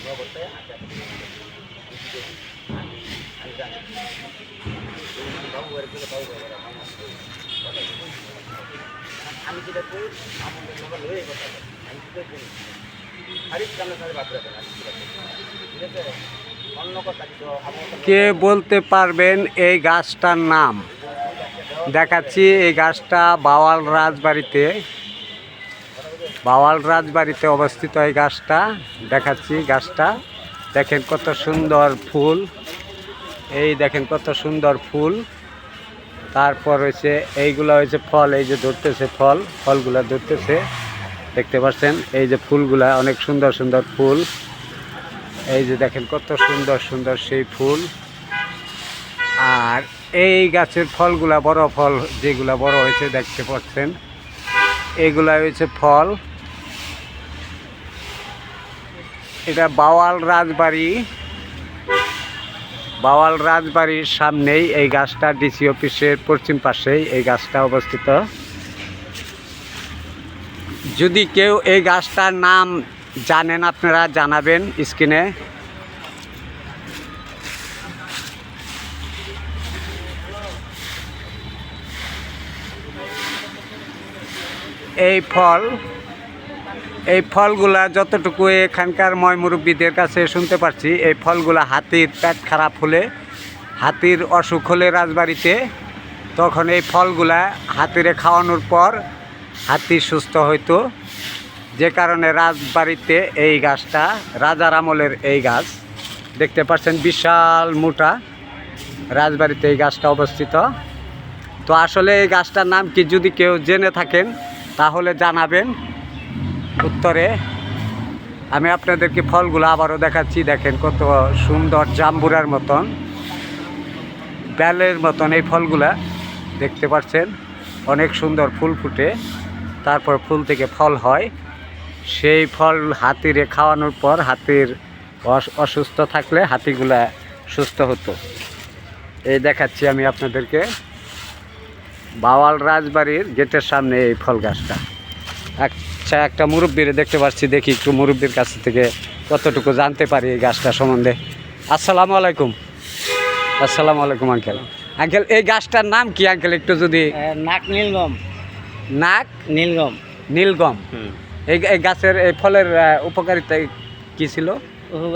আমি যেটা করি আমাদের মোবাইল হয়ে কথা আমি কি করি হারিস কামড়ে সাথে বাদ রাখেন ঠিক আছে অন্য কথা কিছু কে বলতে পারবেন এই গাছটার নাম? দেখাচ্ছি এই গাছটা বাওয়াল রাজবাড়িতে অবস্থিত। এই গাছটা দেখাচ্ছি, গাছটা দেখেন কত সুন্দর ফুল, এই দেখেন কত সুন্দর ফুল। তারপর হয়েছে এইগুলা হয়েছে ফল, এই যে ধরতেছে ফলগুলা ধরতেছে, দেখতে পাচ্ছেন এই যে ফুলগুলা অনেক সুন্দর সুন্দর ফুল, এই যে দেখেন কত সুন্দর সুন্দর সেই ফুল। আর এই গাছের ফলগুলা বড় ফল, যেগুলা বড় হয়েছে দেখতে পাচ্ছেন এগুলা হয়েছে ফল। এটা বাওয়াল রাজবাড়ির সামনেই এই গাছটা, ডিসি অফিসের পশ্চিম পাশেই এই গাছটা অবস্থিত। যদি কেউ এই গাছটার নাম জানেন আপনারা জানাবেন স্ক্রিনে। এই ফলগুলা যতটুকু এখানকার মুরব্বীদের কাছে শুনতে পারছি, এই ফলগুলা হাতির পেট খারাপ হলে, হাতির অসুখ হলে রাজবাড়িতে, তখন এই ফলগুলা হাতিরে খাওয়ানোর পর হাতি সুস্থ হইতো। যে কারণে রাজবাড়িতে এই গাছটা রাজার আমলের এই গাছ, দেখতে পাচ্ছেন বিশাল মোটা, রাজবাড়িতে এই গাছটা অবস্থিত। তো আসলে এই গাছটার নাম কি যদি কেউ জেনে থাকেন তাহলে জানাবেন উত্তরে। আমি আপনাদেরকে ফলগুলো আবারও দেখাচ্ছি, দেখেন কত সুন্দর, জাম্বুরার মতন, বেলের মতন এই ফলগুলা দেখতে পাচ্ছেন, অনেক সুন্দর ফুল ফুটে, তারপর ফুল থেকে ফল হয়। সেই ফল হাতিরে খাওয়ানোর পর হাতির অসুস্থ থাকলে হাতিগুলা সুস্থ হতো। এই দেখাচ্ছি আমি আপনাদেরকে বাওয়াল রাজবাড়ির গেটের সামনে এই ফল গাছটা। আচ্ছা, একটা মুরব্বীরে দেখতে পাচ্ছি, দেখি একটু মুরব্বীর কাছ থেকে কতটুকু জানতে পারি এই গাছটা সম্বন্ধে। আসসালামু আলাইকুম। আসসালামু আলাইকুম আঙ্কেল। আঙ্কেল এই গাছটার নাম কি আঙ্কেল একটু যদি? নীলগম। এই গাছের এই ফলের উপকারিতা কি ছিল,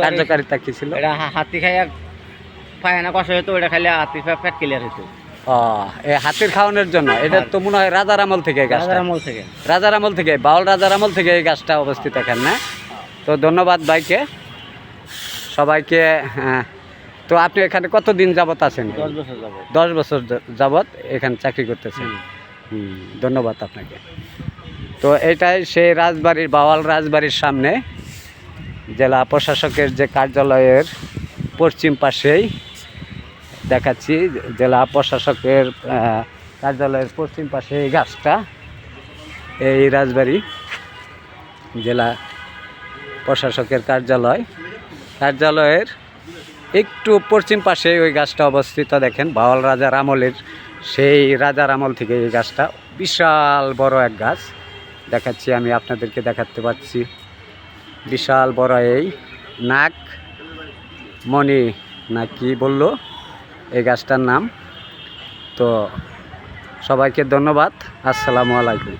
কার্যকারিতা কি ছিল? হাতি খাইয়া পায়খানা কষ্ট হতো, ওটা খাইলে হাতি পেট ক্লিয়ার হতো। এই হাতির খাওয়ানোর জন্য। এটা তো মনে হয় রাজার আমল থেকে, রাজার আমল থেকে, বাউল রাজার আমল থেকে এই গাছটা অবস্থিত এখানে না? তো ধন্যবাদ ভাইকে, সবাইকে। তো আপনি এখানে কতদিন যাবত আছেন? 10 বছর যাবত এখানে চাকরি করতেছেন। ধন্যবাদ আপনাকে। তো এটাই সেই রাজবাড়ির, বাওয়াল রাজবাড়ির সামনে জেলা প্রশাসকের যে কার্যালয়ের পশ্চিম পাশেই দেখাচ্ছি, জেলা প্রশাসকের কার্যালয়ের পশ্চিম পাশে এই গাছটা, এই রাজবাড়ি জেলা প্রশাসকের কার্যালয়ের একটু পশ্চিম পাশে ওই গাছটা অবস্থিত। দেখেন বাওয়াল রাজার আমলের, সেই রাজার আমল থেকে এই গাছটা, বিশাল বড় এক গাছ দেখাচ্ছি আমি আপনাদেরকে, দেখাতে পাচ্ছি বিশাল বড় এই নাগমণি না কি বললো এই গাছটার নাম। তো সবাইকে ধন্যবাদ। আসসালামু আলাইকুম।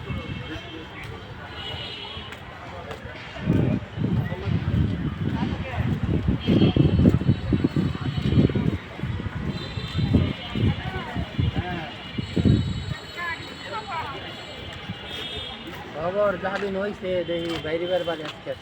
খবর যাদিন হয়েছে দেখি বাইরে বাড়ি আজকে।